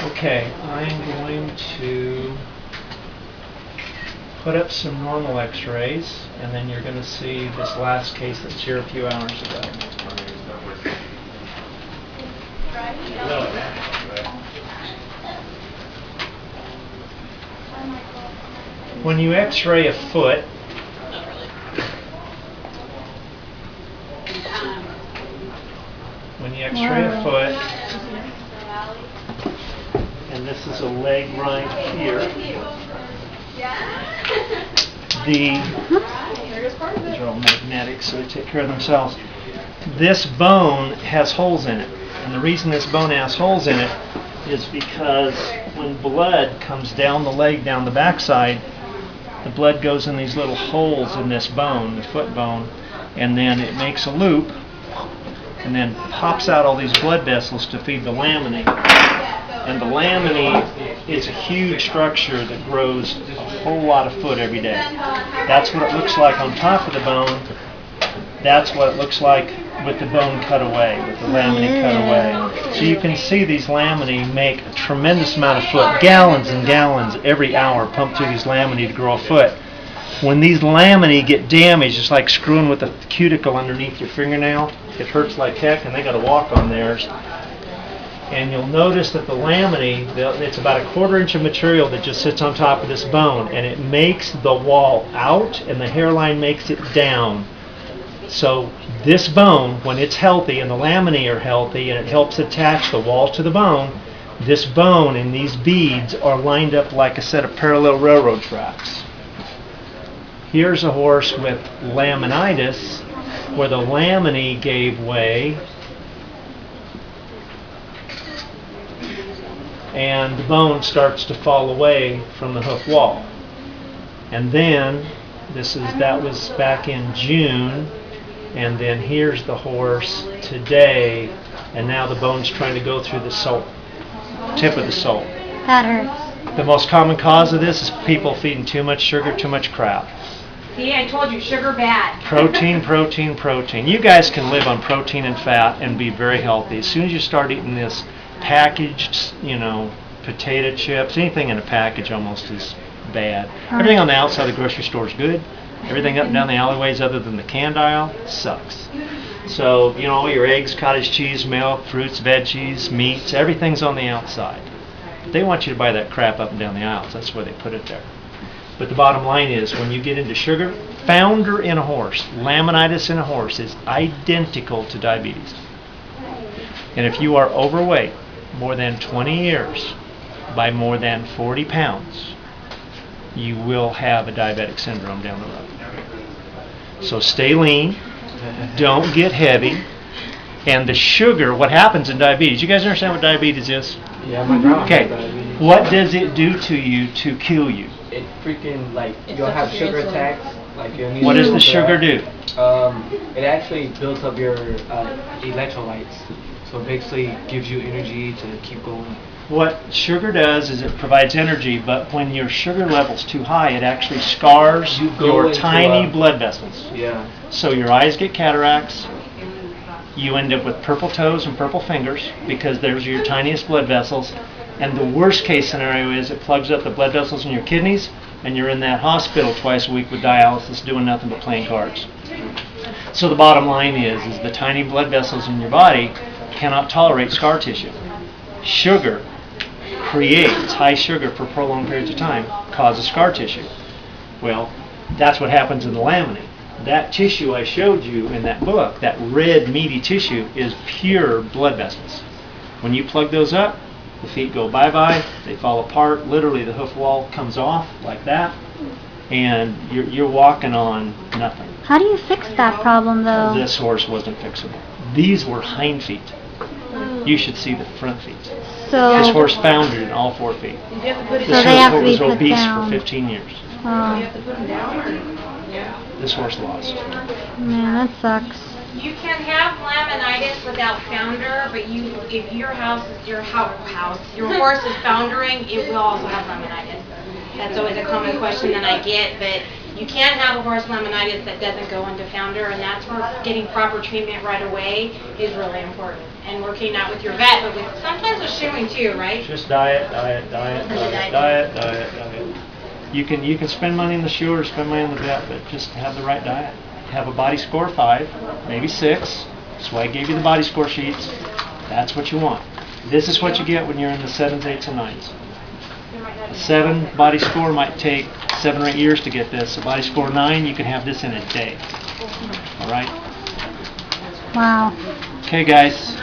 Okay, I'm going to put up some normal x-rays, and then you're going to see this last case that's here a few hours ago. When you x-ray a foot, and this is a leg right here, these are all magnetic, so they take care of themselves. This bone has holes in it, and the reason this bone has holes in it is because when blood comes down the leg, down the backside, the blood goes in these little holes in this bone, the foot bone, and then it makes a loop and then pops out all these blood vessels to feed the laminae. And the laminae is a huge structure that grows a whole lot of foot every day. That's what it looks like on top of the bone. That's what it looks like with the bone cut away, with the laminae cut away. So you can see these laminae make a tremendous amount of foot, gallons and gallons every hour pumped through these laminae to grow a foot. When these laminae get damaged, it's like screwing with a cuticle underneath your fingernail. It hurts like heck, and they got to walk on theirs. And you'll notice that the laminae, it's about a 1/4 inch of material that just sits on top of this bone, and it makes the wall out, and the hairline makes it down. So this bone, when it's healthy and the laminae are healthy and it helps attach the wall to the bone, this bone and these beads are lined up like a set of parallel railroad tracks. Here's a horse with laminitis where the laminae gave way and the bone starts to fall away from the hoof wall. And then that was back in June. And then here's the horse today, and now the bone's trying to go through the sole, tip of the sole. That hurts. The most common cause of this is people feeding too much sugar, too much crap. See, I told you, sugar bad. Protein, protein, protein. You guys can live on protein and fat and be very healthy. As soon as you start eating this packaged, potato chips, anything in a package almost is bad. Everything on the outside of the grocery store is good. Everything up and down the alleyways other than the canned aisle sucks. So, all your eggs, cottage cheese, milk, fruits, veggies, meats, everything's on the outside. They want you to buy that crap up and down the aisles. That's why they put it there. But the bottom line is, when you get into sugar, founder in a horse, laminitis in a horse is identical to diabetes. And if you are overweight more than 20 years by more than 40 pounds, you will have a diabetic syndrome down the road. So stay lean, don't get heavy, and the sugar, what happens in diabetes, you guys understand what diabetes is? Yeah, my grandma Okay, has diabetes. what does it do to you to kill you? It freaking, you'll have sugar attacks. What does the sugar do? It actually builds up your electrolytes. So it basically gives you energy to keep going. What sugar does is it provides energy, but when your sugar level's too high, it actually scars your tiny blood vessels. Yeah. So your eyes get cataracts. You end up with purple toes and purple fingers because there's your tiniest blood vessels. And the worst case scenario is it plugs up the blood vessels in your kidneys, and you're in that hospital twice a week with dialysis doing nothing but playing cards. So the bottom line is the tiny blood vessels in your body cannot tolerate scar tissue. Sugar creates high sugar for prolonged periods of time, causes scar tissue. Well, that's what happens in the laminae. That tissue I showed you in that book, that red meaty tissue, is pure blood vessels. When you plug those up, the feet go bye-bye, they fall apart, literally the hoof wall comes off like that, and you're walking on nothing. How do you fix that problem, though? This horse wasn't fixable. These were hind feet. You should see the front feet. So This horse foundered in all 4 feet. Did you have to put it This they have to horse be was put obese down. for 15 years. Do you have to put them down? Or? This horse lost. Man, that sucks. You can have laminitis without founder, but if your horse is foundering, it will also have laminitis. That's always a common question that I get, but you can't have a horse laminitis that doesn't go into founder, and that's where getting proper treatment right away is really important. And working not with your vet, but with sometimes with shoeing too, right? Just diet, diet, diet, diet, diet, diet, diet. You can spend money in the shoe or spend money in the vet, but just have the right diet. Have a body score 5, maybe 6. That's why I gave you the body score sheets. That's what you want. This is what you get when you're in the 7s, 8s, and 9s. A 7 body score might take 7 or 8 years to get this. A body score 9, you can have this in a day. All right? Wow. Okay, guys.